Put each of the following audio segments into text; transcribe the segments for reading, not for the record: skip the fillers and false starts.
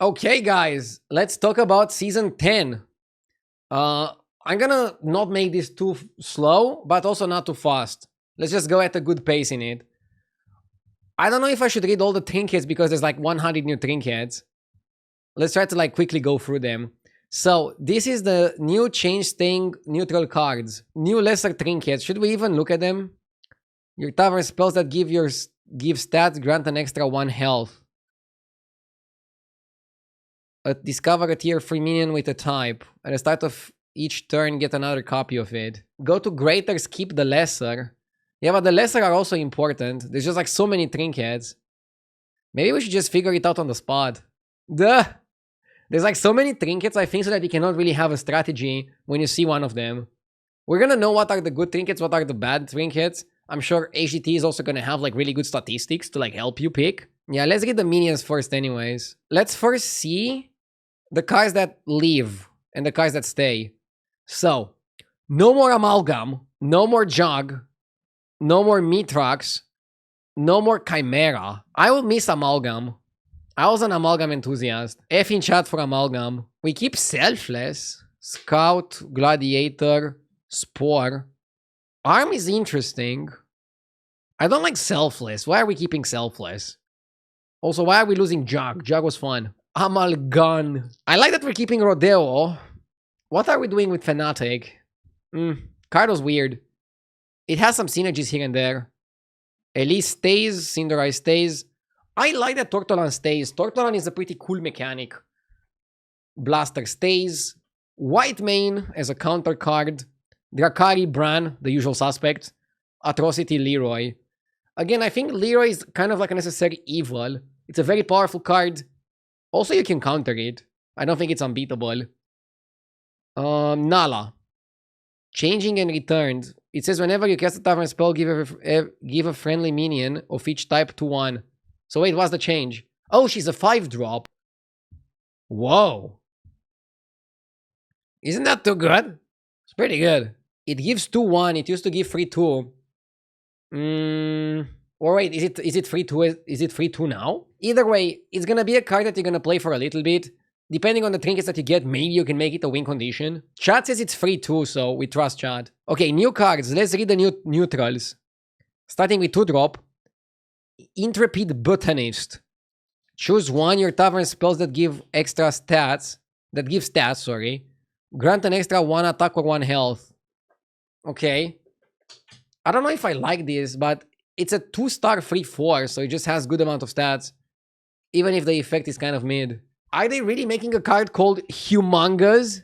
Okay, guys, let's talk about season 10. I'm gonna not make this too slow, but also not too fast. Let's just go at a good pace in it. I don't know if I should read all the trinkets because there's like 100 new trinkets. Let's try to like quickly go through them. So this is the new change staying neutral cards. New lesser trinkets. Should we even look at them? Your tavern spells that give stats grant an extra 1 health. Discover a tier 3 minion with a type. At the start of each turn, get another copy of it. Go to greaters, keep the lesser. Yeah, but the lesser are also important. There's just like so many trinkets. Maybe we should just figure it out on the spot. Duh! There's like so many trinkets, I think, so that you cannot really have a strategy when you see one of them. We're gonna know what are the good trinkets, what are the bad trinkets. I'm sure HDT is also gonna have like really good statistics to like help you pick. Yeah, let's get the minions first anyways. Let's first see the cards that leave and the cards that stay. So, no more Amalgam, no more Jug, no more Mitrax, no more Chimera. I will miss Amalgam. I was an Amalgam enthusiast. F in chat for Amalgam. We keep Selfless, Scout, Gladiator, Spore. Arm is interesting. I don't like Selfless. Why are we keeping Selfless? Also, why are we losing Jug? Jug was fun. Amalgam. I like that we're keeping Rodeo. What are we doing with Fnatic? Card was weird. It has some synergies here and there. Elise stays, Cinderai stays. I like that Tortolan stays. Tortolan is a pretty cool mechanic. Blaster stays. White Mane as a counter card. Drakari Bran, the usual suspect. Atrocity Leroy. Again, I think Leroy is kind of like a necessary evil. It's a very powerful card. Also, you can counter it. I don't think it's unbeatable. Nala. Changing and returned. It says whenever you cast a tavern spell, give a friendly minion of each type to 1. So wait, what's the change? Oh, she's a 5-drop. Whoa. Isn't that too good? It's pretty good. It gives 2-1. It used to give 3-2. Or wait, is it 3-2? Is it 3-2 now? Either way, it's gonna be a card that you're gonna play for a little bit. Depending on the trinkets that you get, maybe you can make it a win condition. Chat says it's 3-2, so we trust chat. Okay, new cards. Let's read the new neutrals. Starting with 2-drop. Intrepid Botanist. Choose 1 your tavern spells that give extra stats. That give stats, sorry. Grant an extra 1 attack or 1 health. Okay. I don't know if I like this, but it's a 2-star 3/4, so it just has good amount of stats. Even if the effect is kind of mid. Are they really making a card called Humongous?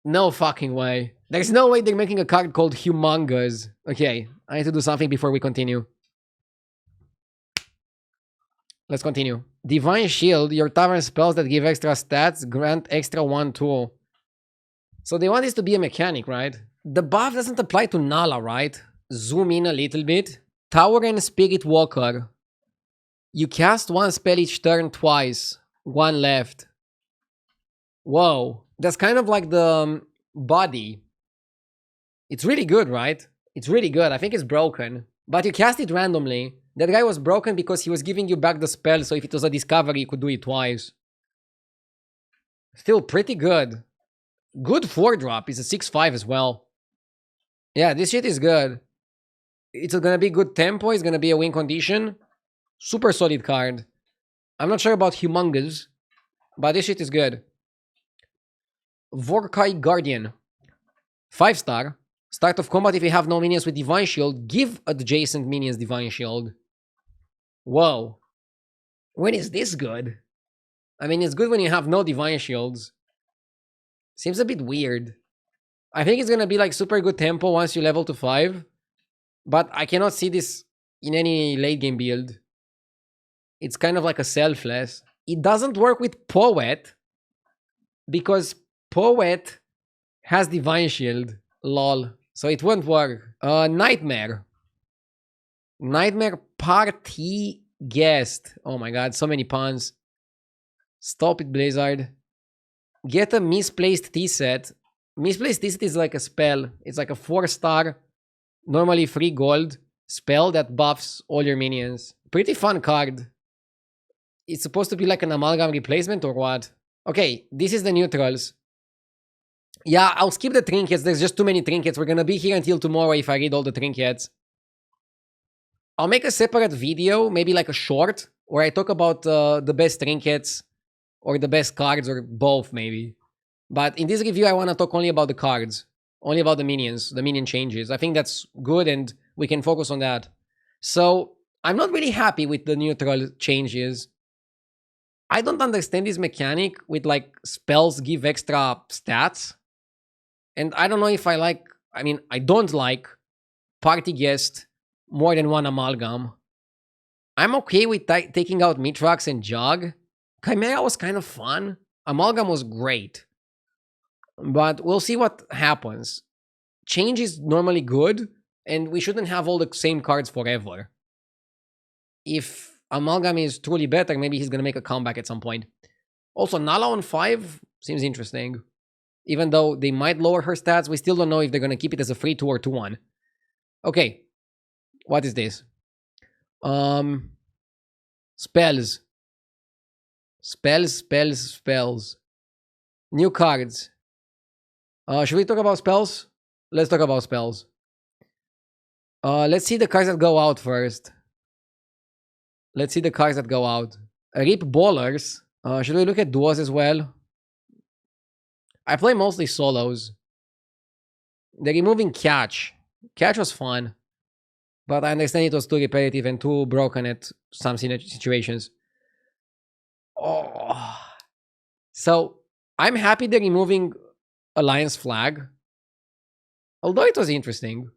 No fucking way. There's no way they're making a card called Humongous. Okay, I need to do something before we continue. Let's continue. Divine Shield. Your tavern spells that give extra stats grant extra 1/2. So they want this to be a mechanic, right? The buff doesn't apply to Nala, right? Zoom in a little bit. Tower and Spirit Walker. You cast 1 spell each turn twice. 1 left. Whoa. That's kind of like the body. It's really good, right? It's really good. I think it's broken. But you cast it randomly. That guy was broken because he was giving you back the spell, so if it was a discovery, you could do it twice. Still pretty good. Good 4-drop. It's a 6/5 as well. Yeah, this shit is good. It's gonna be good tempo. It's gonna be a win condition. Super solid card. I'm not sure about Humongous, but this shit is good. Vorkai Guardian. 5-star. Start of combat, if you have no minions with Divine Shield, give adjacent minions Divine Shield. Whoa. When is this good? I mean, it's good when you have no Divine Shields. Seems a bit weird. I think it's gonna be like super good tempo once you level to 5. But I cannot see this in any late game build. It's kind of like a selfless. It doesn't work with Poet. Because Poet has Divine Shield. Lol. So it won't work. Nightmare. Nightmare Party Guest. Oh my god, so many puns. Stop it, Blizzard. Get a Misplaced T-set. Misplaced T-set is like a spell. It's like a 4-star, normally 3 gold spell that buffs all your minions. Pretty fun card. It's supposed to be like an amalgam replacement or what? Okay, this is the neutrals. Yeah, I'll skip the trinkets. There's just too many trinkets. We're gonna be here until tomorrow if I read all the trinkets. I'll make a separate video, maybe like a short, where I talk about the best trinkets or the best cards or both maybe. But in this review, I want to talk only about the cards. Only about the minions, the minion changes. I think that's good and we can focus on that. So, I'm not really happy with the neutral changes. I don't understand this mechanic with like spells give extra stats. And I don't know if I like, I mean, I don't like party guest more than one amalgam. I'm okay with taking out Mitrax and Jug. Chimera was kind of fun. Amalgam was great. But we'll see what happens. Change is normally good, and we shouldn't have all the same cards forever. If Amalgam is truly better, maybe he's gonna make a comeback at some point. Also, Nala on 5 seems interesting. Even though they might lower her stats, we still don't know if they're gonna keep it as a free 2 or 2-1. Okay. What is this? Spells. Spells. New cards. Should we talk about spells? Let's talk about spells. Let's see the cards that go out first. Let's see the cards that go out. Rip Ballers. Should we look at duos as well? I play mostly solos. They're removing Catch. Catch was fun. But I understand it was too repetitive and too broken at some situations. Oh. So, I'm happy they're removing Alliance Flag. Although it was interesting.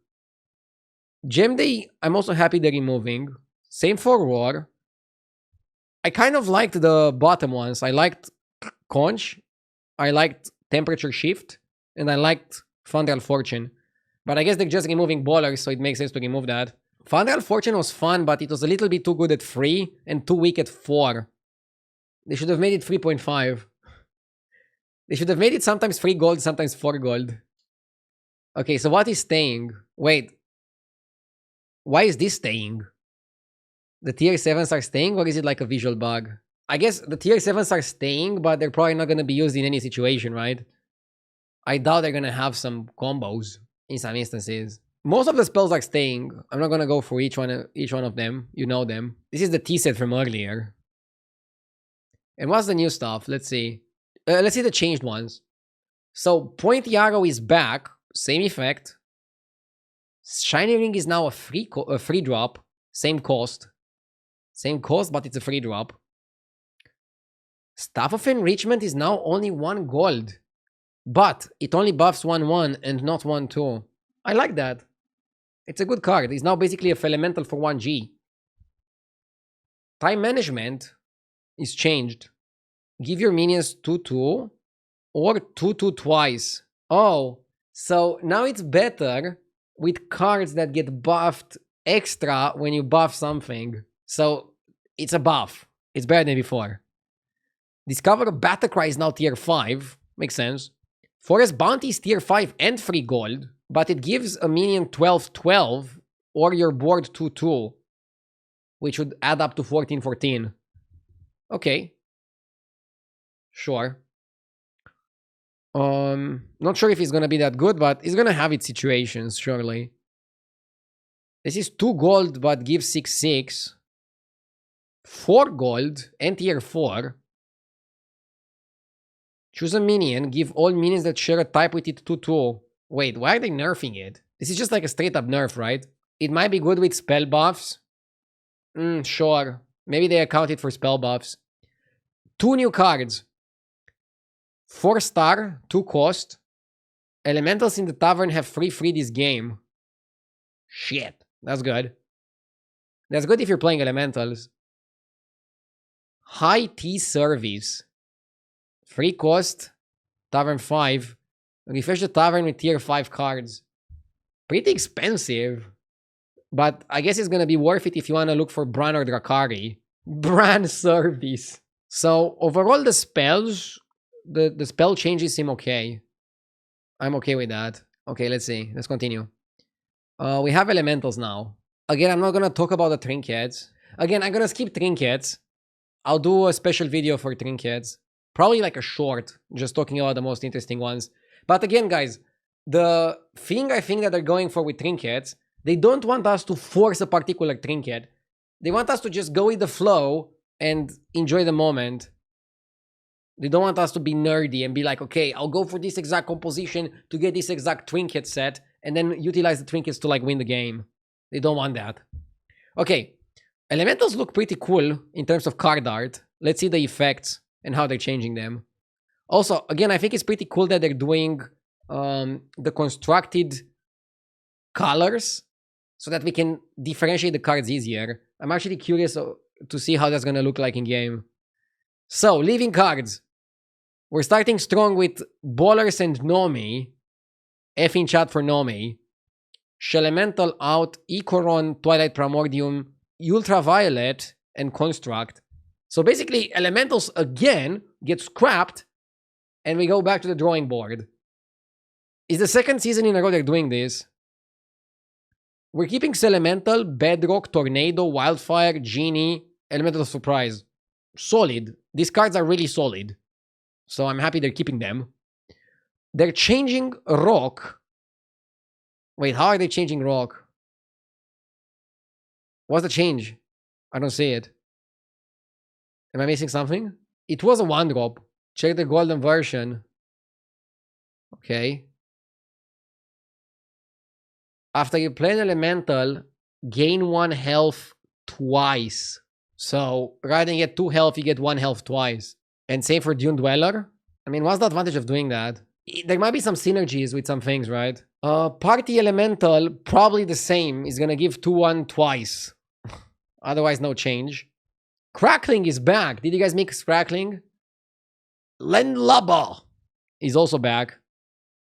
Gem Day, I'm also happy they're removing. Same for War. I kind of liked the bottom ones. I liked Conch. I liked Temperature Shift. And I liked Fundral Fortune. But I guess they're just removing Ballers, so it makes sense to remove that. Fundral Fortune was fun, but it was a little bit too good at 3 and too weak at 4. They should have made it 3.5. They should have made it sometimes 3 gold, sometimes 4 gold. Okay, so what is staying? Wait. Why is this staying? The tier 7s are staying, or is it like a visual bug? I guess the tier 7s are staying, but they're probably not going to be used in any situation, right? I doubt they're going to have some combos in some instances. Most of the spells are staying. I'm not going to go for each one of them. You know them. This is the T set from earlier. And what's the new stuff? Let's see. Let's see the changed ones. So, Point Yarrow is back. Same effect. Shiny Ring is now a free drop. Same cost. Same cost, but it's a free drop. Staff of Enrichment is now only 1 gold. But it only buffs 1-1 and not 1-2. I like that. It's a good card. It's now basically a Elemental for 1G. Time Management is changed. Give your minions 2-2 or 2-2 twice. Oh, so now it's better with cards that get buffed extra when you buff something. So it's a buff. It's better than before. Discover Battlecry is now tier 5. Makes sense. Forest Bounty is tier 5 and free gold, but it gives a minion 12-12 or your board 2-2, which would add up to 14-14. Okay. Sure. Not sure if it's gonna be that good, but it's gonna have its situations, surely. This is 2 gold, but gives 6-6. 4 gold and tier 4. Choose a minion, give all minions that share a type with it 2-2. Wait, why are they nerfing it? This is just like a straight up nerf, right? It might be good with spell buffs. Sure. Maybe they account it for spell buffs. 2 new cards. 4-star, 2 cost. Elementals in the tavern have free this game. Shit. That's good. That's good if you're playing elementals. High Tea Service. Free cost. Tavern 5. Refresh the tavern with tier 5 cards. Pretty expensive. But I guess it's gonna be worth it if you wanna look for Bran or Drakari. Bran Service. So overall the spells, the spell changes seem okay. I'm okay with that. Okay, let's see. Let's continue. We have elementals now. Again, I'm not gonna talk about the trinkets. Again, I'm gonna skip trinkets. I'll do a special video for trinkets. Probably like a short, just talking about the most interesting ones. But again, guys, the thing I think that they're going for with trinkets, they don't want us to force a particular trinket. They want us to just go with the flow and enjoy the moment. They don't want us to be nerdy and be like, okay, I'll go for this exact composition to get this exact trinket set and then utilize the trinkets to like win the game. They don't want that. Okay, elementals look pretty cool in terms of card art. Let's see the effects and how they're changing them. Also, again, I think it's pretty cool that they're doing the constructed colors so that we can differentiate the cards easier. I'm actually curious to see how that's going to look like in game. So, living cards. We're starting strong with Ballers and Nomi. F in chat for Nomi. Shelemental out, Ikoron, Twilight Primordium, Ultraviolet, and Construct. So basically, Elementals again get scrapped, and we go back to the drawing board. It's the second season in a row they're doing this. We're keeping Elemental, Bedrock, Tornado, Wildfire, Genie, Elemental Surprise. Solid. These cards are really solid. So I'm happy they're keeping them. They're changing Rock. Wait, how are they changing Rock? What's the change? I don't see it. Am I missing something? It was a 1-drop. Check the golden version. Okay. After you play an elemental, gain 1 health twice. So rather than get 2 health, you get 1 health twice. And same for Dune Dweller. I mean, what's the advantage of doing that? There might be some synergies with some things, right? Party Elemental, probably the same. Is gonna give 2-1 twice. Otherwise, no change. Crackling is back. Did you guys mix Crackling? Len Lubber is also back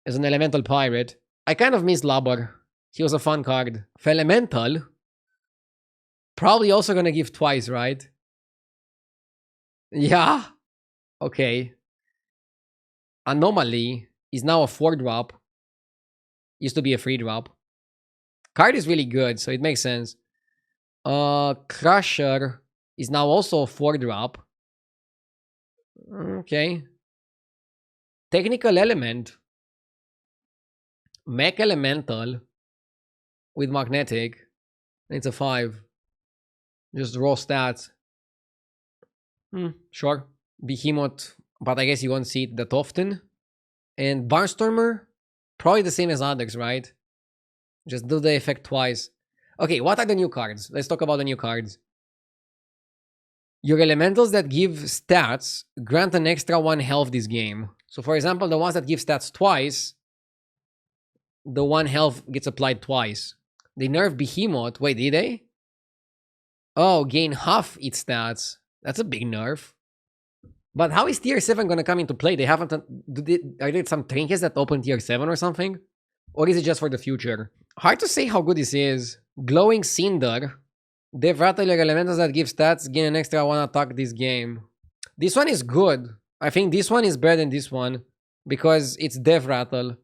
as an Elemental Pirate. I kind of miss Lubber. He was a fun card. For Elemental, probably also gonna give twice, right? Yeah. Okay. Anomaly is now a 4-drop. Used to be a 3-drop. Card is really good, so it makes sense. Crusher is now also a 4-drop. Okay. Technical Element. Mech Elemental with Magnetic. It's a 5. Just raw stats. Sure. Behemoth, but I guess you won't see it that often. And Barnstormer, probably the same as others, right? Just do the effect twice. Okay, what are the new cards? Let's talk about the new cards. Your elementals that give stats grant an extra 1 health this game. So for example, the ones that give stats twice, the 1 health gets applied twice. They nerfed Behemoth. Wait, did they? Oh, gain half its stats. That's a big nerf. But how is tier 7 gonna come into play? They haven't... are there some trinkets that open tier 7 or something? Or is it just for the future? Hard to say how good this is. Glowing Cinder. Dev Rattle your elementals that give stats gain an extra 1 attack this game. This one is good. I think this one is better than this one. Because it's Dev Rattle.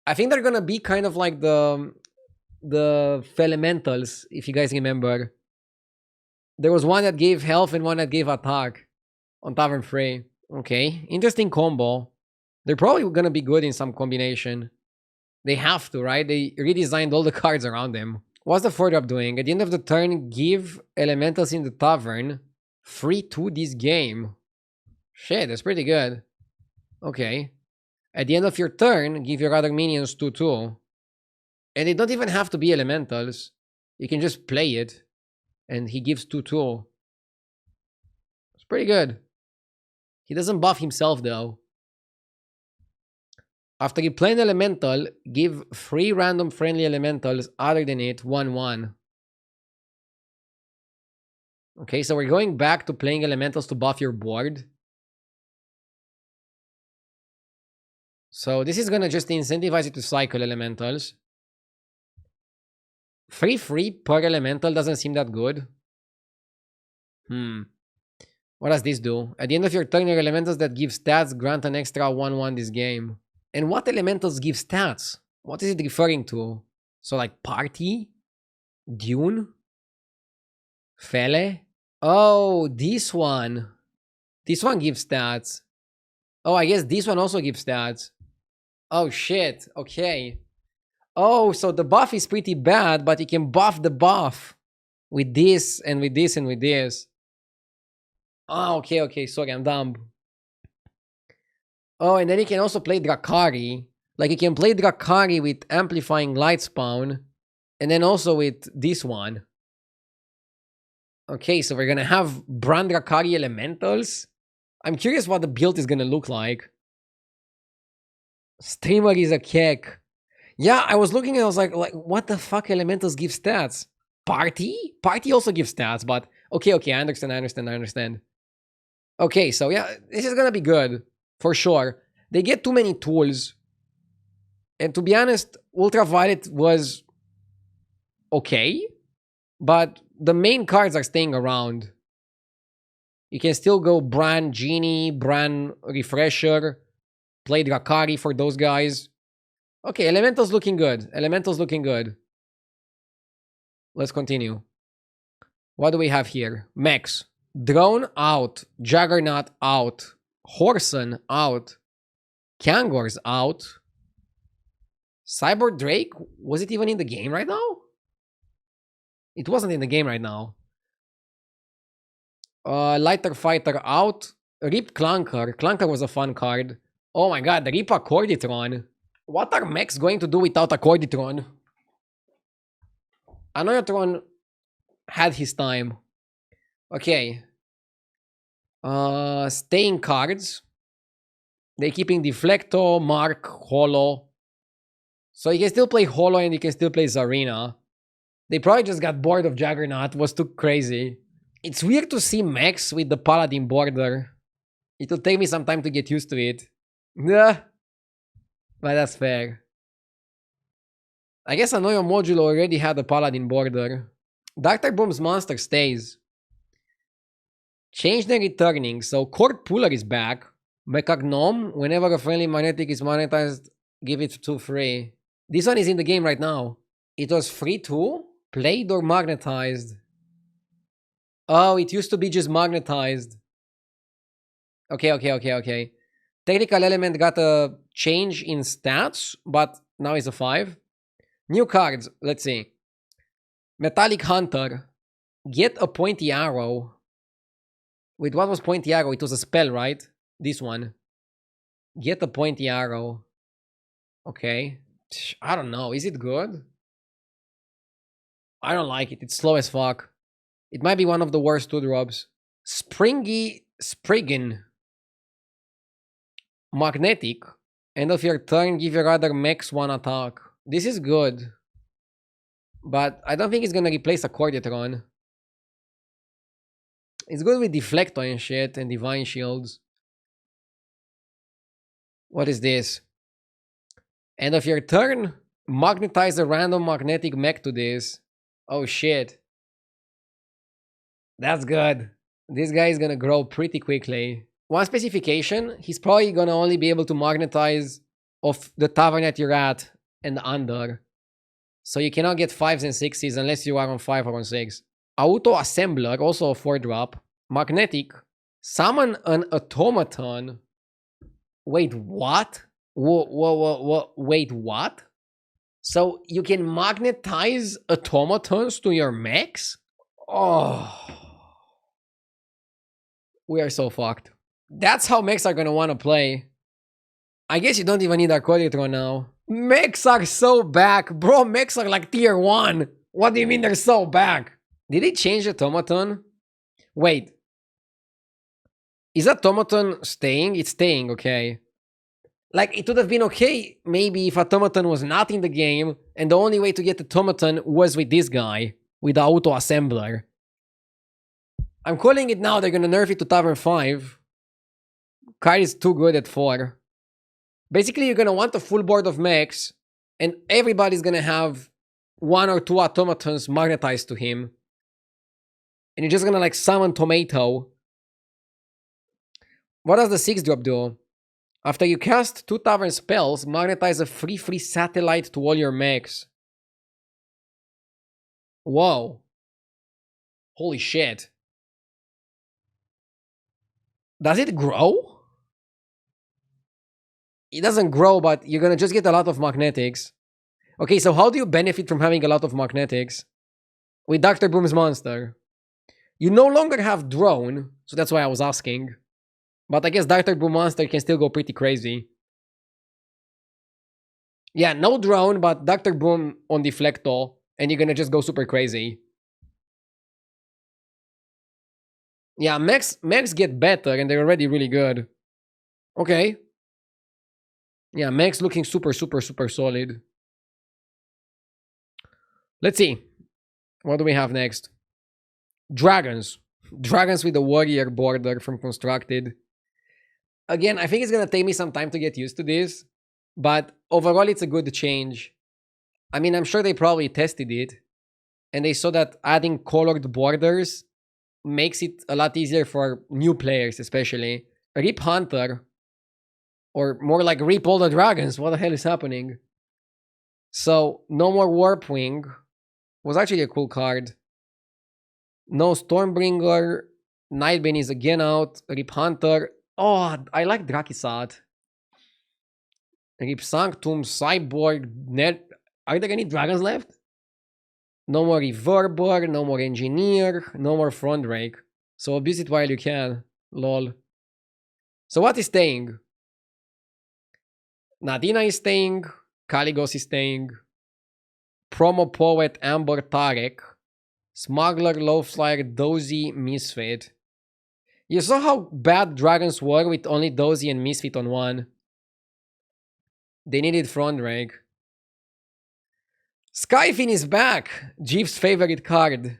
I think they're gonna be kind of like the Elementals, if you guys remember. There was one that gave health and one that gave attack on Tavern Fray. Okay, interesting combo. They're probably gonna be good in some combination. They have to, right? They redesigned all the cards around them. What's the 4-drop doing? At the end of the turn, give elementals in the tavern 3-2 this game. Shit, that's pretty good. Okay. At the end of your turn, give your other minions 2-2. And they don't even have to be elementals. You can just play it. And he gives 2-2. It's pretty good. He doesn't buff himself though. After you play an elemental, give 3 random friendly elementals other than it 1-1. Okay, so we're going back to playing elementals to buff your board. So this is gonna just incentivize you to cycle elementals. 3 free per elemental doesn't seem that good. What does this do? At the end of your turn, your elementals that give stats grant an extra 1-1 this game. And what elementals give stats? What is it referring to? So like Party? Dune? Fele? Oh, this one. This one gives stats. Oh, I guess this one also gives stats. Oh shit, okay. Oh, so the buff is pretty bad, but you can buff the buff with this and with this and with this. Oh, okay, okay, sorry, I'm dumb. Oh, and then you can also play Drakari. Like you can play Drakari with Amplifying Light Spawn, and then also with this one. Okay, so we're gonna have Brand Drakari Elementals. I'm curious what the build is gonna look like. Streamer is a kek. Yeah, I was looking and I was like, what the fuck elementals give stats? Party? Party also gives stats, but okay, I understand. Okay, so yeah, this is gonna be good. For sure. They get too many tools. And to be honest, Ultraviolet was okay, but the main cards are staying around. You can still go Bran Genie, Bran Refresher, play Drakari for those guys. Okay, Elemental's looking good. Elemental's looking good. Let's continue. What do we have here? Mechs. Drone out. Juggernaut out. Horson out. Kangor's out. Cyber Drake? Was it even in the game right now? It wasn't in the game right now. Lighter Fighter out. Rip Clunker. Clunker was a fun card. Oh my god, Rip Accorditron. What are mechs going to do without Accorditron? Anoyatron had his time. Okay. Staying cards. They're keeping Deflecto, Mark, Holo. So you can still play Holo and you can still play Zarina. They probably just got bored of Juggernaut. It was too crazy. It's weird to see mechs with the Paladin border. It'll take me some time to get used to it. Yeah. But that's fair. I guess Anoyo Modulo already had a Paladin border. Dr. Boom's monster stays. Change the returning. So Court Puller is back. Mecha Gnome. Whenever a friendly magnetic is monetized, give it to free. This one is in the game right now. It was free too? Played or magnetized? Oh, it used to be just magnetized. Okay. Technical element got a change in stats, but now it's a 5. New cards. Let's see. Metallic Hunter. Get a pointy arrow. Wait, what was pointy arrow? It was a spell, right? This one. Get a pointy arrow. Okay. I don't know. Is it good? I don't like it. It's slow as fuck. It might be one of the worst 2-drops. Springy Spriggan. Magnetic. End of your turn, give your other mechs 1 attack. This is good. But I don't think it's gonna replace Accorditron. It's good with Deflecto and shit and Divine Shields. What is this? End of your turn, magnetize a random magnetic mech to this. Oh shit. That's good. This guy is gonna grow pretty quickly. One specification, he's probably gonna only be able to magnetize off the tavern that you're at and under. So you cannot get 5s and 6s unless you are on 5 or on 6. Auto Assembler, also a 4-drop. Magnetic. Summon an automaton. Wait, what? Whoa. Wait, what? So you can magnetize automatons to your mechs? Oh. We are so fucked. That's how mechs are gonna want to play. I guess you don't even need Accorditron now. Mechs are so back. Bro, mechs are like tier 1. What do you mean they're so back? Did they change automaton? Wait. Is automaton staying? It's staying, okay. Like, it would have been okay maybe if automaton was not in the game and the only way to get automaton was with this guy, with the auto assembler. I'm calling it now. They're gonna nerf it to Tavern 5. Card is too good at 4. Basically, you're gonna want a full board of mechs, and everybody's gonna have 1 or 2 automatons magnetized to him. And you're just gonna like summon Tomato. What does the 6-drop do? After you cast 2 Tavern spells, magnetize a free satellite to all your mechs. Whoa. Holy shit. Does it grow? It doesn't grow, but you're gonna just get a lot of magnetics. Okay, so how do you benefit from having a lot of magnetics? With Dr. Boom's monster. You no longer have drone, so that's why I was asking. But I guess Dr. Boom monster can still go pretty crazy. Yeah, no drone, but Dr. Boom on Deflecto, and you're gonna just go super crazy. Yeah, mechs get better, and they're already really good. Okay. Yeah, mechs looking super solid. Let's see. What do we have next? Dragons. Dragons with the warrior border from Constructed. Again, I think it's gonna take me some time to get used to this, but overall it's a good change. I mean, I'm sure they probably tested it, and they saw that adding colored borders makes it a lot easier for new players, especially. Rip Hunter, or more like Rip all the dragons. What the hell is happening? So, no more Warpwing. Was actually a cool card. No Stormbringer. Nightbane is again out. Rip Hunter. Oh, I like Drakisat. Rip Sanctum, Cyborg, Net. Are there any dragons left? No more Reverber, no more Engineer, no more Front Rake. So abuse it while you can. Lol. So what is staying? Nadina is staying. Kaligos is staying. Promo Poet, Amber Tarek. Smuggler, Lowflyer, Dozy, Misfit. You saw how bad dragons were with only Dozy and Misfit on one. They needed Front Rake. Skyfin is back! Jeeves' favorite card.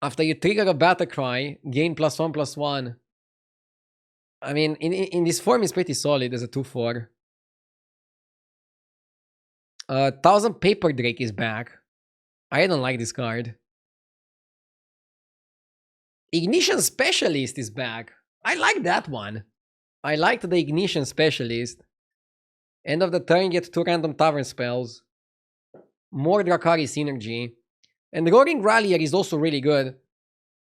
After you trigger a battle cry, gain +1/+1. I mean, in this form, it's pretty solid as a 2/4. 1000 Paper Drake is back. I don't like this card. Ignition Specialist is back. I like that one. I liked the Ignition Specialist. End of the turn, get 2 random tavern spells. More Drakari synergy. And Roaring Rallier is also really good.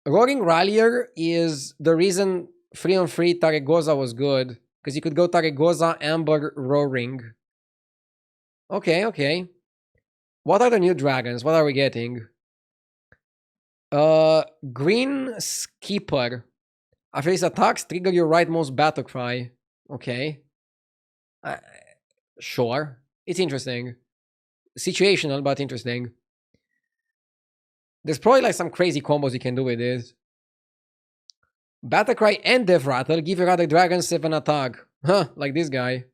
Roaring Rallier is the reason 3-on-3 Taregoza was good. Because you could go Taregoza, Amber, Roaring. Okay. What are the new dragons? What are we getting? Green Skipper. After his attacks, trigger your rightmost battle cry. Okay. Sure. It's interesting. Situational, but interesting. There's probably like some crazy combos you can do with this. Battlecry and Death Rattle give your other dragons 7 attack. Huh, like this guy.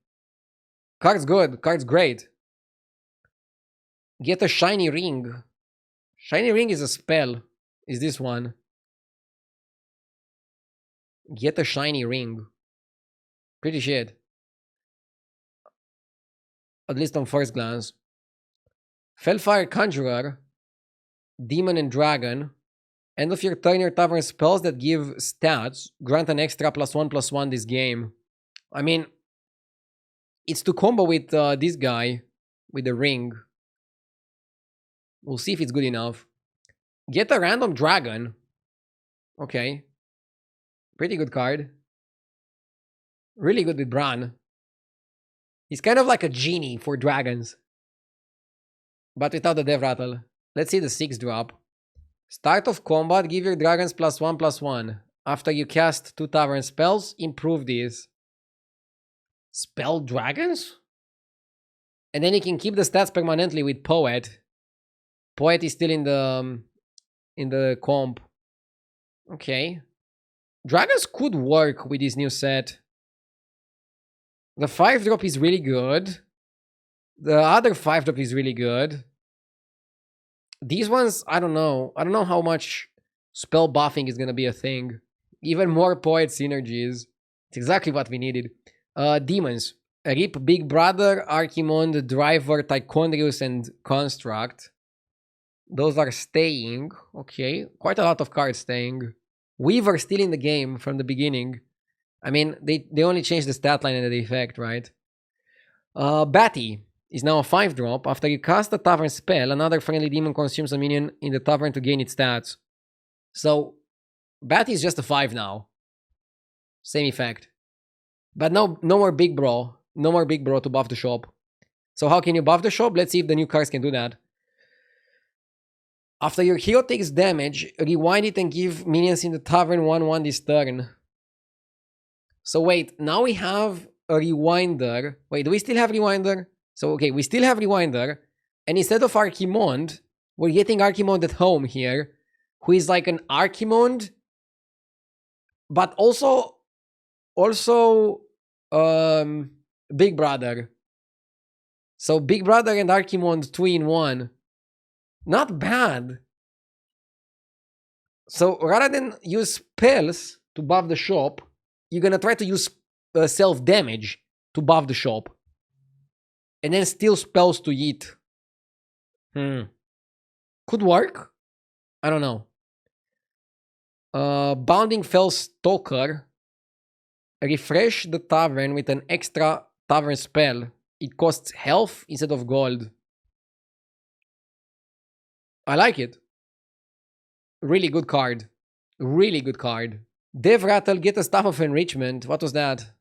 Card's good. Card's great. Get a Shiny Ring. Shiny Ring is a spell. Is this one. Get a Shiny Ring. Pretty shit. At least on first glance. Fellfire Conjurer. Demon and Dragon. End of your turn, your tavern spells that give stats grant an extra +1/+1 this game. I mean, it's to combo with this guy with the ring. We'll see if it's good enough. Get a random dragon. Okay. Pretty good card. Really good with Bran. He's kind of like a genie for dragons. But without the Death Rattle. Let's see the 6 drop. Start of combat, give your dragons +1/+1. After you cast 2 tavern spells, improve these. Spell dragons? And then you can keep the stats permanently with Poet. Poet is still in the comp. Okay. Dragons could work with this new set. The 5 drop is really good. The other 5 drop is really good. These ones, I don't know. I don't know how much spell buffing is gonna be a thing. Even more Poet synergies. It's exactly what we needed. Demons. Rip Big Brother, Archimond, Driver, Tichondrius, and Construct. Those are staying. Okay. Quite a lot of cards staying. Weaver still in the game from the beginning. I mean, they only changed the stat line and the effect, right? Batty is now a 5 drop. After you cast a tavern spell, another friendly demon consumes a minion in the tavern to gain its stats. So, Batty is just a 5 now. Same effect. But no more big bro. No more big bro to buff the shop. So how can you buff the shop? Let's see if the new cards can do that. After your hero takes damage, rewind it and give minions in the tavern 1/1 this turn. So wait, now we have a rewinder. Wait, do we still have rewinder? So okay, we still have rewinder. And instead of Archimond, we're getting Archimond at home here, who is like an Archimond, but also Big Brother. So Big Brother and Archimond 2-in-1. Not bad. So rather than use spells to buff the shop, you're gonna try to use self-damage to buff the shop. And then steal spells to eat. Could work. I don't know. Bounding Fell Stalker. Refresh the tavern with an extra tavern spell. It costs health instead of gold. I like it. Really good card. Really good card. Dev Rattle, get a Staff of Enrichment. What was that?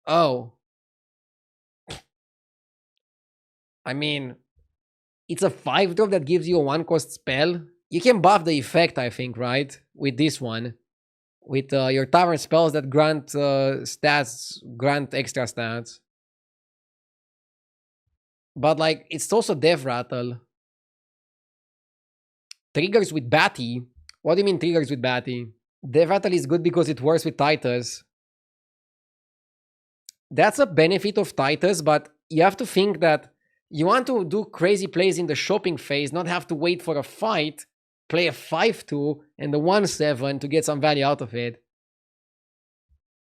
Oh. I mean, it's a 5-drop that gives you a 1-cost spell. You can buff the effect, I think, right? With this one. With your tavern spells that grant stats, grant extra stats. But like, it's also Dev Rattle. Triggers with Batty. What do you mean triggers with Batty? Dev Rattle is good because it works with Titus. That's a benefit of Titus, but you have to think that you want to do crazy plays in the shopping phase, not have to wait for a fight, play a 5-2 and the 1-7 to get some value out of it.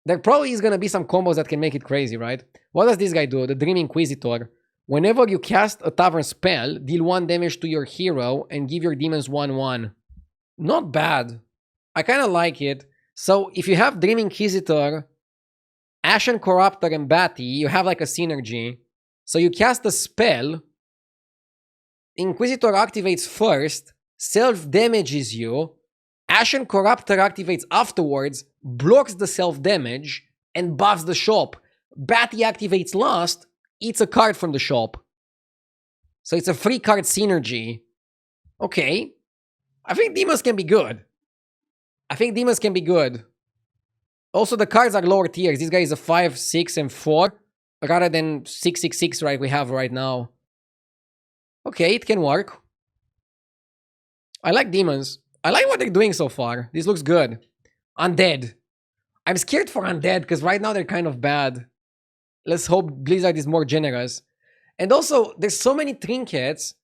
There probably is going to be some combos that can make it crazy, right? What does this guy do? The Dream Inquisitor. Whenever you cast a tavern spell, deal 1 damage to your hero and give your demons 1/1. Not bad. I kind of like it. So if you have Dream Inquisitor, Ashen Corruptor, and Batty, you have like a synergy. So you cast a spell, Inquisitor activates first, self-damages you, Ashen Corruptor activates afterwards, blocks the self-damage, and buffs the shop. Batty activates last, eats a card from the shop. So it's a 3-card synergy. Okay. I think demons can be good. Also, the cards are lower tiers. This guy is a 5, 6, and 4. Rather than 6, 6, 6 we have right now. Okay, it can work. I like demons. I like what they're doing so far. This looks good. Undead. I'm scared for Undead because right now they're kind of bad. Let's hope Blizzard is more generous. And also, there's so many trinkets.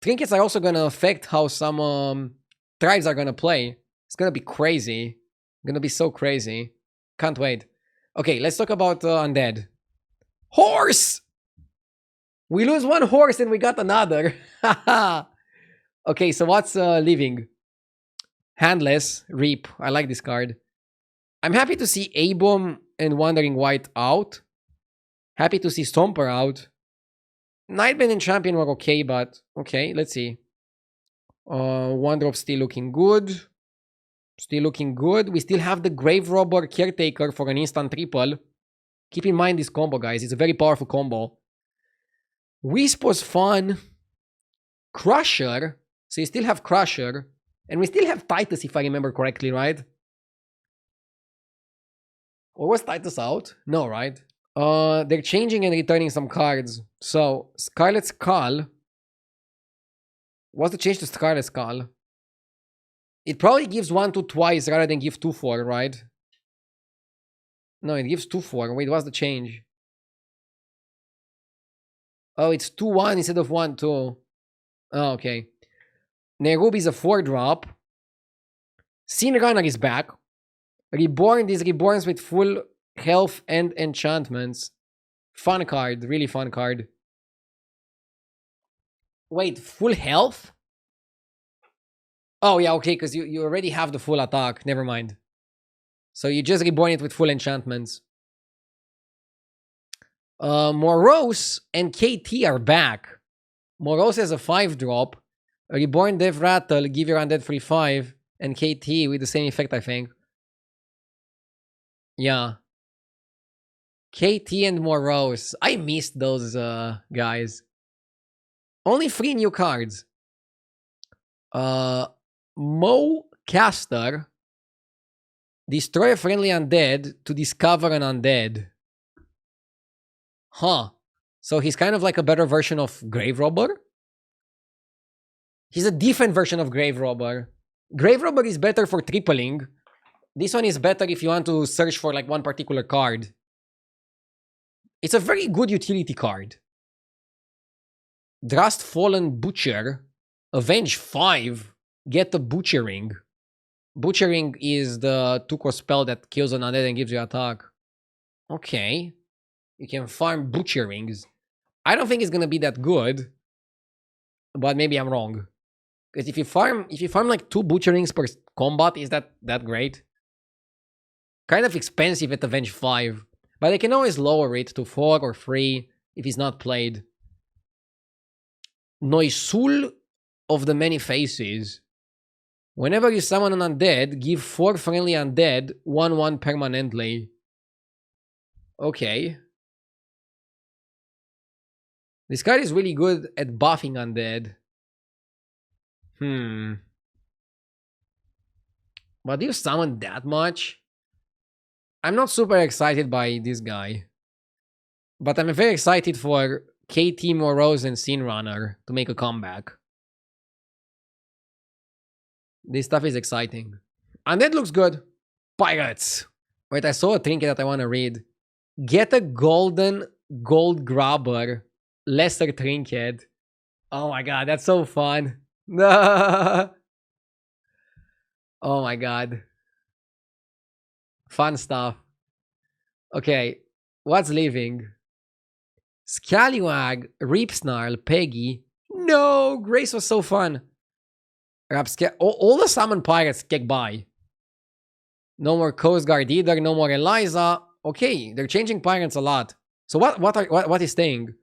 Trinkets are also going to affect how some tribes are going to play. It's going to be crazy. Going to be so crazy. Can't wait. Okay, let's talk about Undead. Horse! We lose 1 horse and we got another. Okay, so what's leaving? Handless, Reap. I like this card. I'm happy to see A-Bomb and Wandering White out. Happy to see Stomper out. Nightbane and Champion were okay, but okay, let's see. 1-drop still looking good. We still have the Grave Robber Caretaker for an instant triple. Keep in mind this combo, guys. It's a very powerful combo. Wisp was fun. Crusher. So you still have Crusher. And we still have Titus, if I remember correctly, right? Or was Titus out? No, right? They're changing and returning some cards. So, Scarlet Skull. What's the change to Scarlet Skull? It probably gives 1/2 twice rather than give 2/4, right? No, it gives 2/4. Wait, what's the change? Oh, it's 2/1 instead of 1/2. Oh, okay. Nerub is a 4-drop. Sin Runner is back. Reborn is Reborns with full health and enchantments. Fun card. Really fun card. Wait, full health? Oh, yeah, okay, because you already have the full attack. Never mind. So you just reborn it with full enchantments. Morose and KT are back. Morose has a 5-drop. Reborn Dev Rattle, give your undead free 5. And KT with the same effect, I think. Yeah. KT and Morose. I missed those guys. Only 3 new cards. Mo Caster. Destroy a friendly undead to discover an undead. Huh. So he's kind of like a better version of Grave Robber? He's a different version of Grave Robber. Grave Robber is better for tripling. This one is better if you want to search for like one particular card. It's a very good utility card. Drast Fallen Butcher. Avenge 5. Get the Butchering. Butchering is the 2-cost spell that kills an undead and gives you attack. Okay. You can farm Butcherings. I don't think it's gonna be that good. But maybe I'm wrong. Because if you farm like 2 Butcherings per combat, is that great? Kind of expensive at Avenge 5. But I can always lower it to 4 or 3 if it's not played. Noisul of the Many Faces. Whenever you summon an undead, give 4 friendly undead 1/1 permanently. Okay. This card is really good at buffing undead. But do you summon that much? I'm not super excited by this guy. But I'm very excited for KT Morose and Sin Runner to make a comeback. This stuff is exciting. Undead looks good. Pirates. Wait, I saw a trinket that I want to read. Get a golden gold grabber. Lesser trinket. Oh my god, that's so fun. Oh my god. Fun stuff. Okay, what's leaving? Scallywag, Reapsnarl, Peggy. No, Grace was so fun. All the summon pirates kick by. No more Coast Guard either, no more Eliza. Okay, they're changing pirates a lot. So what is staying?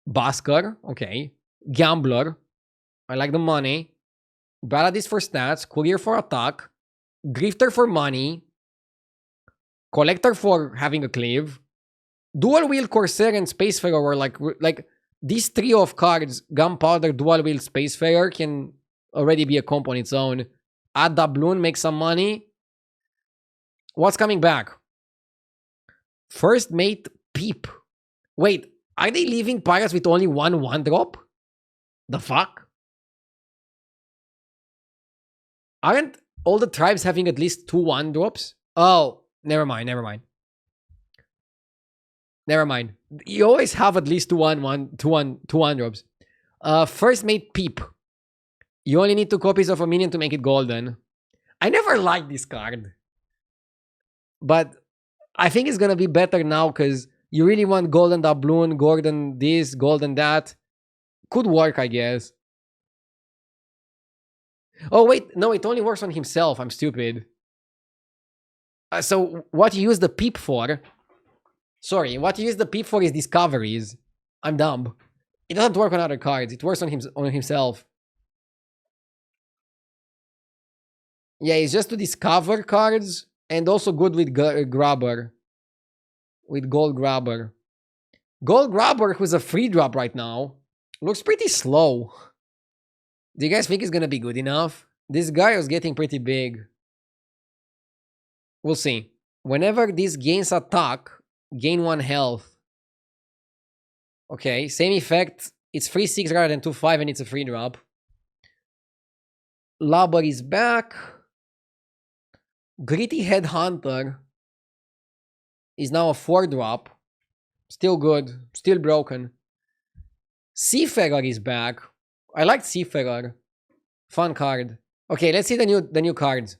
Basker, okay. Gambler. I like the money. Baladis for stats, Courier for attack, Grifter for money, Collector for having a cleave, Dual Wheel Corsair and Spacefarer were like this trio of cards, Gunpowder, Dual Wheel, Spacefarer can already be a comp on its own. Add doubloon, make some money. What's coming back? First Mate Peep. Wait, are they leaving pirates with only 1/1-drop? The fuck? Aren't all the tribes having at least 2 1-drops? Oh, never mind. You always have at least 2 1-drops. First Mate Peep. You only need 2 copies of a minion to make it golden. I never liked this card. But I think it's gonna be better now because you really want golden doubloon, golden this, golden that. Could work, I guess. Oh, wait. No, it only works on himself. I'm stupid. So what you use the Peep for... Sorry, what you use the Peep for is discoveries. I'm dumb. It doesn't work on other cards. It works on himself. Yeah, it's just to discover cards and also good with Grabber. With Gold Grabber. Gold Grabber, who's a free drop right now, looks pretty slow. Do you guys think it's gonna be good enough? This guy was getting pretty big. We'll see. Whenever this gains attack, gain 1 health. Okay, same effect. It's 3/6 rather than 2/5 and it's a free drop. Lubber is back. Gritty Headhunter is now a 4-drop. Still good. Still broken. Seafarer is back. I liked Seafarer. Fun card. Okay, let's see the new cards.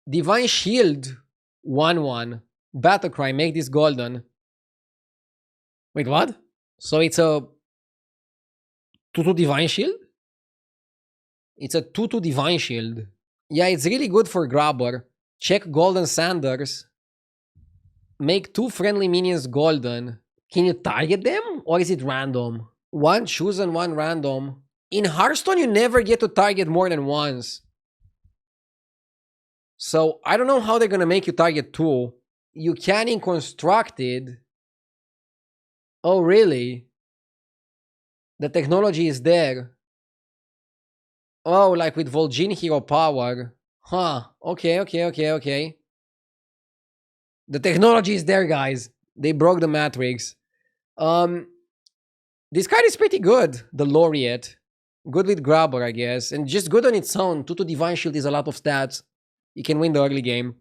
Divine Shield. 1/1. Battlecry. Make this golden. Wait, what? So it's a 2/2 Divine Shield? It's a 2/2 Divine Shield. Yeah, it's really good for Grabber. Check Golden Sanders. Make 2 friendly minions golden. Can you target them? Or is it random? 1 choose and 1 random. In Hearthstone, you never get to target more than once. So I don't know how they're gonna make you target 2. You can in constructed. Oh really? The technology is there. Oh, like with Vol'jin hero power. Huh. Okay. The technology is there, guys. They broke the matrix. Um, this card is pretty good. The Laureate. Good with Grabber, I guess. And just good on its own. 2 to Divine Shield is a lot of stats. You can win the early game.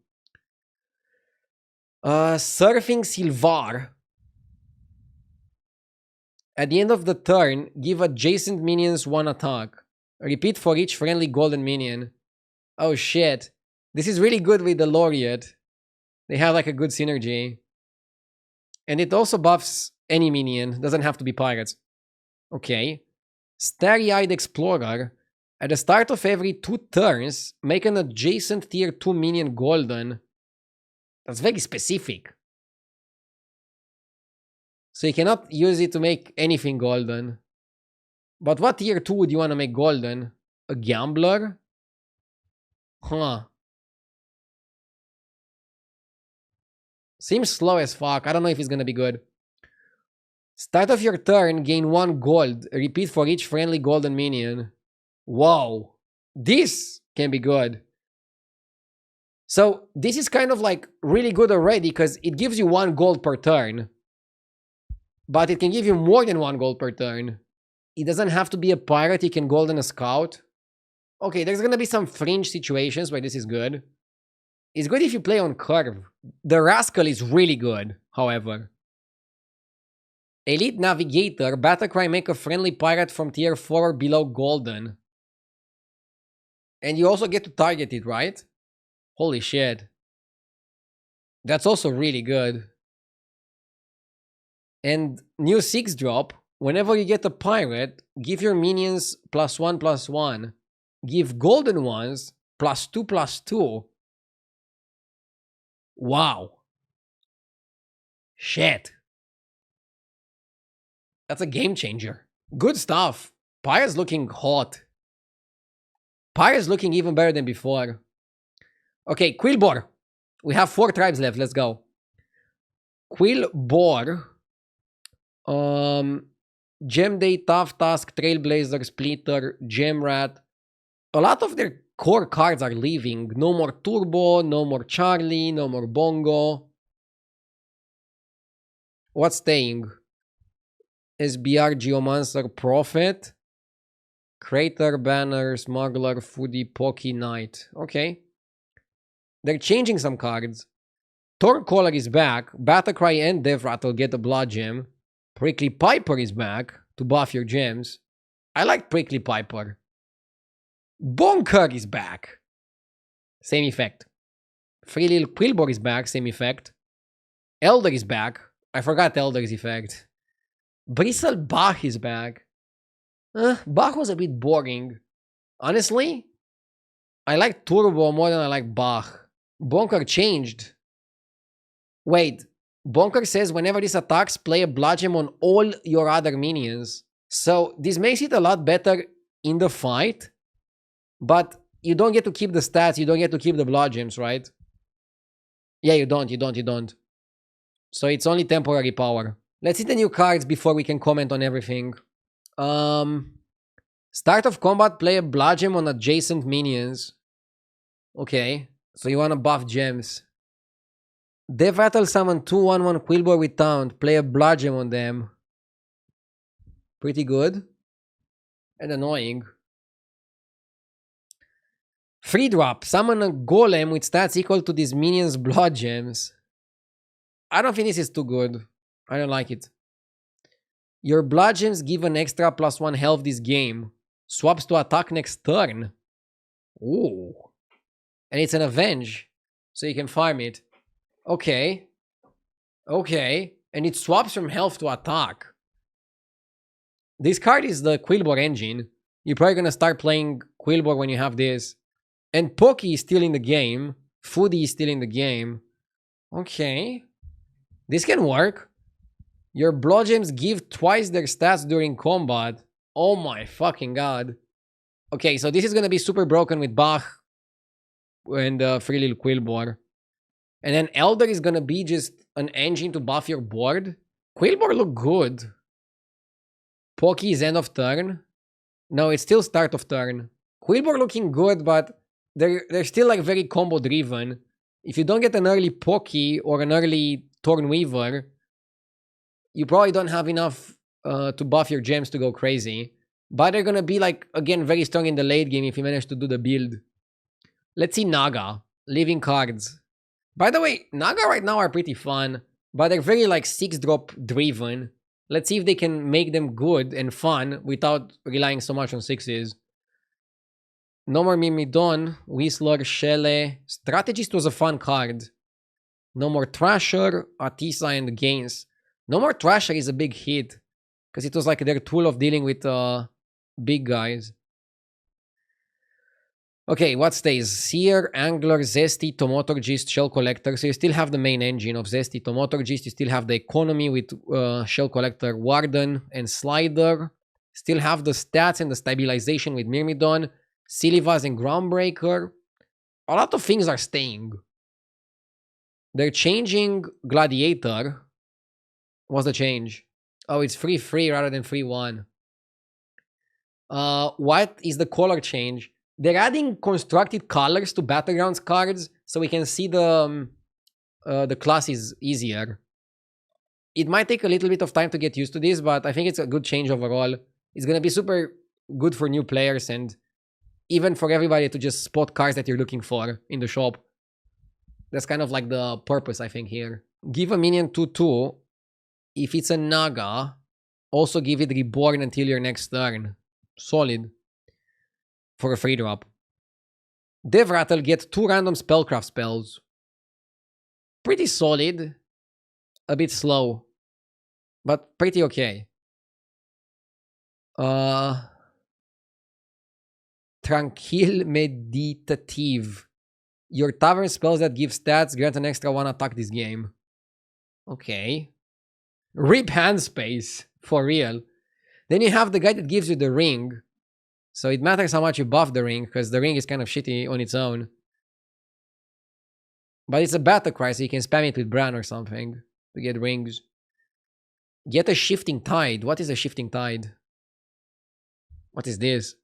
Surfing Silvar. At the end of the turn, give adjacent minions 1 attack. Repeat for each friendly golden minion. Oh shit. This is really good with the Laureate. They have like a good synergy. And it also buffs any minion. Doesn't have to be pirates. Okay. Starry-Eyed Explorer. At the start of every 2 turns, make an adjacent tier 2 minion golden. That's very specific. So you cannot use it to make anything golden. But what tier 2 would you want to make golden? A Gambler? Huh. Seems slow as fuck. I don't know if it's gonna be good. Start of your turn, gain 1 gold. Repeat for each friendly golden minion. Whoa. This can be good. So this is kind of like really good already because it gives you 1 gold per turn. But it can give you more than 1 gold per turn. It doesn't have to be a pirate. You can golden a scout. Okay, there's gonna be some fringe situations where this is good. It's good if you play on curve. The Rascal is really good, however. Elite Navigator. Battlecry, make a friendly pirate from tier 4 or below golden. And you also get to target it, right? Holy shit. That's also really good. And new 6 drop. Whenever you get a pirate, give your minions +1/+1. Give golden ones +2/+2. Wow. Shit. That's a game changer. Good stuff. Pyre's looking hot. Pyre's looking even better than before. Okay, Quillboar. We have 4 tribes left. Let's go. Quillboar. Gem Day, Tough Task, Trailblazer, Splitter, Gem Rat. A lot of their core cards are leaving. No more Turbo, no more Charlie, no more Bongo. What's staying? SBR, Geomancer, Prophet, Crater, Banner, Smuggler, Foodie, Pocky, Knight. Okay. They're changing some cards. Torcaller is back. Battlecry and Devrattle get a Blood Gem. Prickly Piper is back to buff your gems. I like Prickly Piper. Bonker is back. Same effect. Free Little Quillboar is back. Same effect. Elder is back. I forgot Elder's effect. Bristle Bach is back. Bach was a bit boring. Honestly, I like Turbo more than I like Bach. Bonker changed. Wait, Bonker says whenever this attacks, play a Blood Gem on all your other minions. So this makes it a lot better in the fight. But you don't get to keep the stats. You don't get to keep the Blood Gems, right? Yeah, you don't. So it's only temporary power. Let's see the new cards before we can comment on everything. Start of combat, play a Blood Gem on adjacent minions. Okay, so you want to buff gems. Devrattle summon 2/1/1 Quillboar with Taunt. Play a Blood Gem on them. Pretty good. And annoying. Free drop. Summon a Golem with stats equal to this minion's Blood Gems. I don't think this is too good. I don't like it. Your Blood Gems give an extra +1 health this game. Swaps to attack next turn. Ooh. And it's an Avenge. So you can farm it. Okay. Okay. And it swaps from health to attack. This card is the Quillboar engine. You're probably going to start playing Quillboar when you have this. And Pocky is still in the game. Foodie is still in the game. Okay. This can work. Your Blood Gems give twice their stats during combat. Oh my fucking god. Okay, so this is going to be super broken with Bach. free little Quillboar. And then Elder is gonna be just an engine to buff your board. Quillboar look good. Poki is end of turn. No, it's still start of turn. Quillboar looking good, but they're still like very combo driven. If you don't get an early Poki or an early Thornweaver, you probably don't have enough to buff your gems to go crazy. But they're gonna be like, again, very strong in the late game if you manage to do the build. Let's see Naga. Living cards. By the way, Naga right now are pretty fun, but they're very like 6-drop driven. Let's see if they can make them good and fun without relying so much on 6s. No more Mimidon, Whistler, Shelle. Strategist was a fun card. No more Thrasher, Atisa, and Gains. No more Thrasher is a big hit, because it was like their tool of dealing with big guys. Okay, what stays? Seer, Angler, Zesty, Tomotorgist, Shell Collector. So you still have the main engine of Zesty, Tomotorgist. You still have the economy with Shell Collector, Warden, and Slider. Still have the stats and the stabilization with Myrmidon, Silivas, and Groundbreaker. A lot of things are staying. They're changing Gladiator. What's the change? Oh, it's 3-3 rather than 3-1. What is the color change? They're adding constructed colors to Battlegrounds cards, so we can see the classes easier. It might take a little bit of time to get used to this, but I think it's a good change overall. It's gonna be super good for new players and even for everybody to just spot cards that you're looking for in the shop. That's kind of like the purpose, I think, here. Give a minion 2/2. If it's a Naga, also give it Reborn until your next turn. Solid. For a free drop. Devrattle get 2 random spellcraft spells. Pretty solid. A bit slow. But pretty okay. Tranquil Meditative. Your tavern spells that give stats grant an extra 1 attack this game. Okay. Rip hand space. For real. Then you have the guy that gives you the ring. So it matters how much you buff the ring, because the ring is kind of shitty on its own. But it's a battle cry, so you can spam it with Bran or something to get rings. Get a Shifting Tide. What is a Shifting Tide? What is this?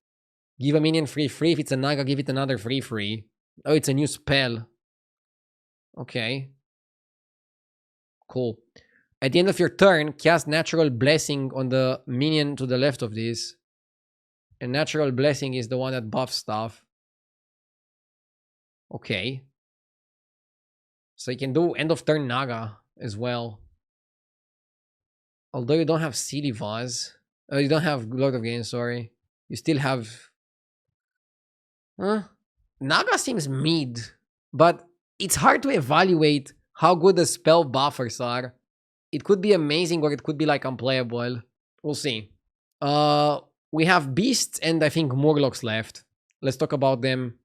Give a minion 3/3. If it's a Naga, give it another 3/3. Oh, it's a new spell. Okay. Cool. At the end of your turn, cast Natural Blessing on the minion to the left of this. And Natural Blessing is the one that buffs stuff. Okay. So you can do end of turn Naga as well. Although you don't have Silivas. You don't have Lord of Games, sorry. You still have... Huh? Naga seems mid. But it's hard to evaluate how good the spell buffers are. It could be amazing or it could be like unplayable. We'll see. We have Beasts and I think Murlocs left. Let's talk about them.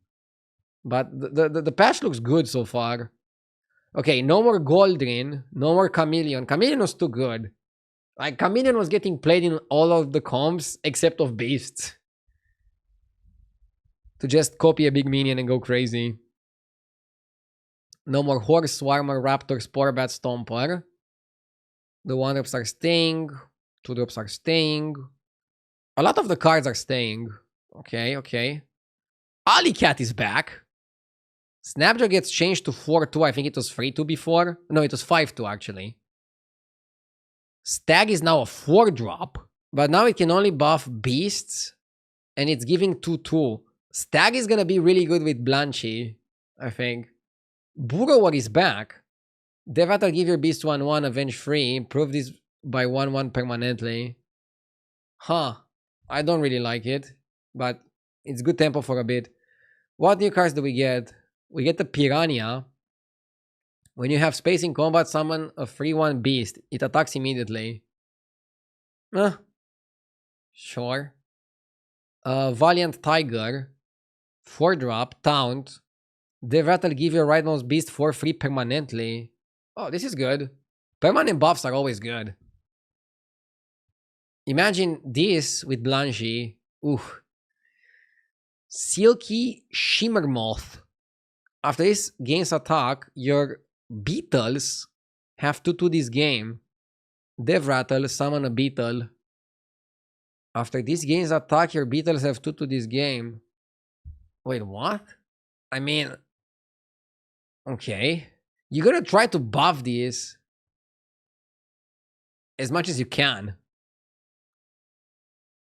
But the patch looks good so far. Okay, no more Goldrin. No more Chameleon. Chameleon was too good. Like, Chameleon was getting played in all of the comps except of Beasts. To just copy a big minion and go crazy. No more Horse, Swarmer, Raptor, Sporebat, Stomper. The 1-drops are staying. 2-drops are staying. A lot of the cards are staying. Okay, okay. Alicat is back. Snapjaw gets changed to 4-2. I think it was 3-2 before. No, it was 5-2 actually. Stag is now a 4-drop. But now it can only buff Beasts. And it's giving 2-2. Stag is gonna be really good with Blanchy, I think. Burrowar is back. Devatar give your Beast 1-1, Avenge free. Improve this by 1-1 permanently. Huh. I don't really like it. But it's good tempo for a bit. What new cards do we get? We get the Piranha. When you have space in combat, summon a 3-1 beast. It attacks immediately. Sure. Valiant Tiger. 4-drop. Taunt. Devrattle give your rightmost beast 4-3 permanently. Oh, this is good. Permanent buffs are always good. Imagine this with Blanchy. Ooh. Silky Shimmermoth. After this game's attack, your beetles have to do this game. Dev Rattle, summon a beetle. After this game's attack, your beetles have to this game. Wait, what? I mean, okay. You gotta try to buff this as much as you can.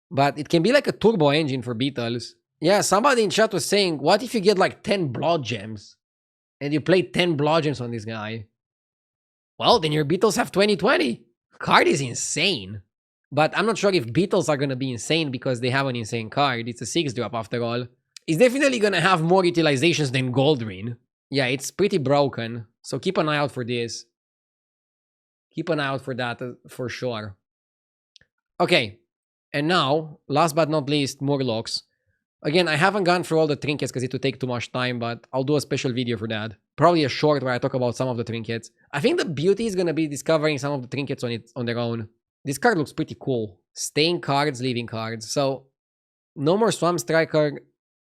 But it can be like a turbo engine for beetles. Yeah, somebody in chat was saying, what if you get like 10 blood gems? And you play 10 blood gems on this guy? Well, then your beetles have 20/20. Card is insane. But I'm not sure if beetles are gonna be insane because they have an insane card. It's a 6-drop after all. It's definitely gonna have more utilizations than Goldrin. Yeah, it's pretty broken. So keep an eye out for this. Keep an eye out for that for sure. Okay. And now, last but not least, Murlocs. Again, I haven't gone through all the trinkets because it would take too much time, but I'll do a special video for that. Probably a short where I talk about some of the trinkets. I think the beauty is gonna be discovering some of the trinkets on their own. This card looks pretty cool. Staying cards, leaving cards. So, no more Swamp Striker,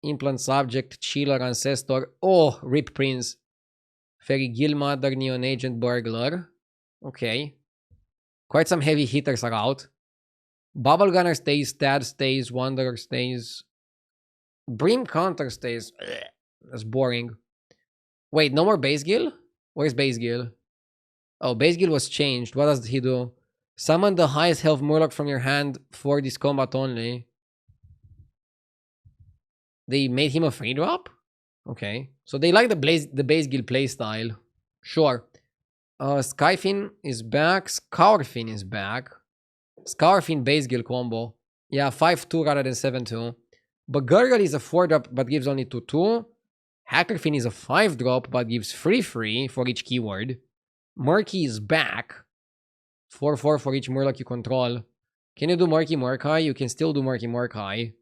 Implant Subject, Chiller, Ancestor. Oh, Rip Prince. Fairy Guildmother, Neon Agent, Burglar. Okay. Quite some heavy hitters are out. Bubble Gunner stays, Tad stays, Wanderer stays. Brim Counter stays. Ugh, that's boring. Wait, no more Base Gill? Where's Base Gill? Oh, Base Gill was changed. What does he do? Summon the highest health Murloc from your hand for this combat only. They made him a free drop? Okay. So they like the Base Gill playstyle. Sure. Skyfin is back. Scourfin is back. Scourfin Base Gill combo. Yeah, 5-2 rather than 7-2. But Gurgle is a 4-drop but gives only 2-2. Hackerfin is a 5-drop but gives 3-3 for each keyword. Murky is back. 4-4 for each Murloc you control. Can you do Murky Murkai? You can still do Murky Murkai.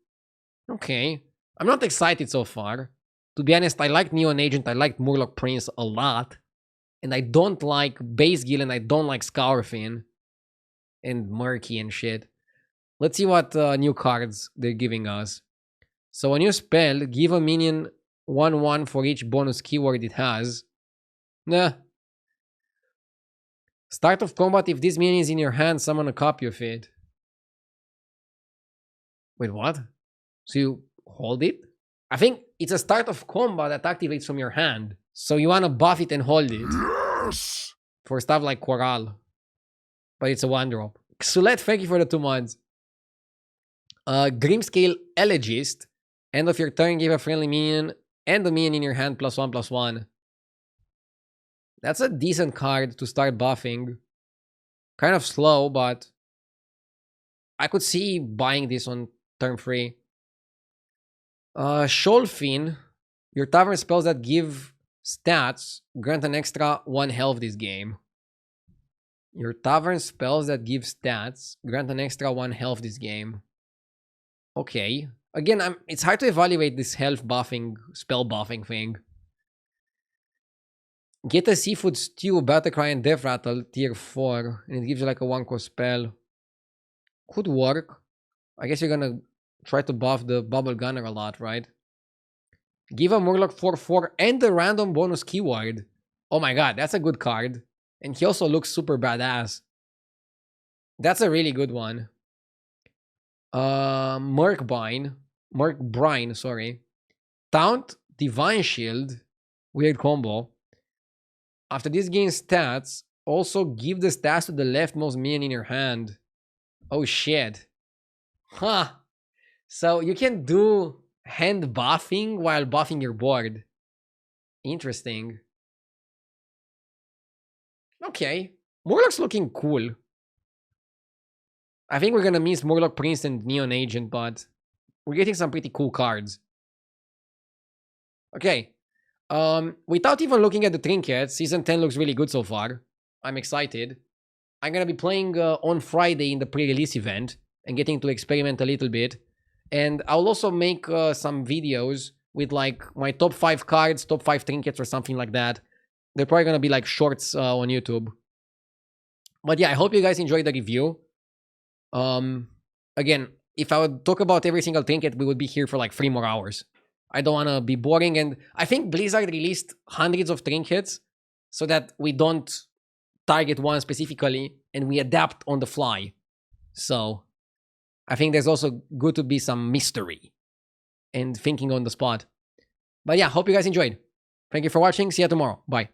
Okay. I'm not excited so far. To be honest, I like Neon Agent, I like Murloc Prince a lot. And I don't like Base Gill and I don't like Scourfin. And Murky and shit. Let's see what new cards they're giving us. So a new spell, give a minion 1/1 for each bonus keyword it has. Nah. Start of combat, if this minion is in your hand, summon a copy of it. Wait, what? So you hold it? I think it's a start of combat that activates from your hand. So you want to buff it and hold it. Yes! For stuff like Coral. But it's a 1-drop. Xulette, thank you for the 2 months. Grimscale Elegist. End of your turn, give a friendly minion and the minion in your hand +1/+1. That's a decent card to start buffing. Kind of slow, but I could see buying this on turn 3. Shoalfin. Your tavern spells that give stats grant an extra 1 health this game. Your tavern spells that give stats grant an extra 1 health this game. Okay. Again, it's hard to evaluate this health buffing, spell buffing thing. Get a Seafood Stew, Battlecry, and Death Rattle, tier 4, and it gives you like a 1-cost spell. Could work. I guess you're gonna try to buff the Bubble Gunner a lot, right? Give a Murloc 4/4 and a random bonus keyword. Oh my god, that's a good card. And he also looks super badass. That's a really good one. Murkbrine, sorry. Taunt, Divine Shield, weird combo. After this gains stats, also give the stats to the leftmost minion in your hand. Oh shit. Huh. So you can do hand buffing while buffing your board. Interesting. Okay. Murloc's looking cool. I think we're gonna miss Murloc Prince and Neon Agent, but we're getting some pretty cool cards. Okay. Without even looking at the trinkets, Season 10 looks really good so far. I'm excited. I'm gonna be playing on Friday in the pre-release event and getting to experiment a little bit. And I'll also make some videos with like my top 5 cards, top 5 trinkets or something like that. They're probably gonna be like shorts on YouTube. But yeah, I hope you guys enjoyed the review. Again, if I would talk about every single trinket, we would be here for like 3 more hours. I don't want to be boring. And I think Blizzard released hundreds of trinkets so that we don't target one specifically and we adapt on the fly. So I think there's also good to be some mystery and thinking on the spot. But yeah, hope you guys enjoyed. Thank you for watching. See you tomorrow. Bye.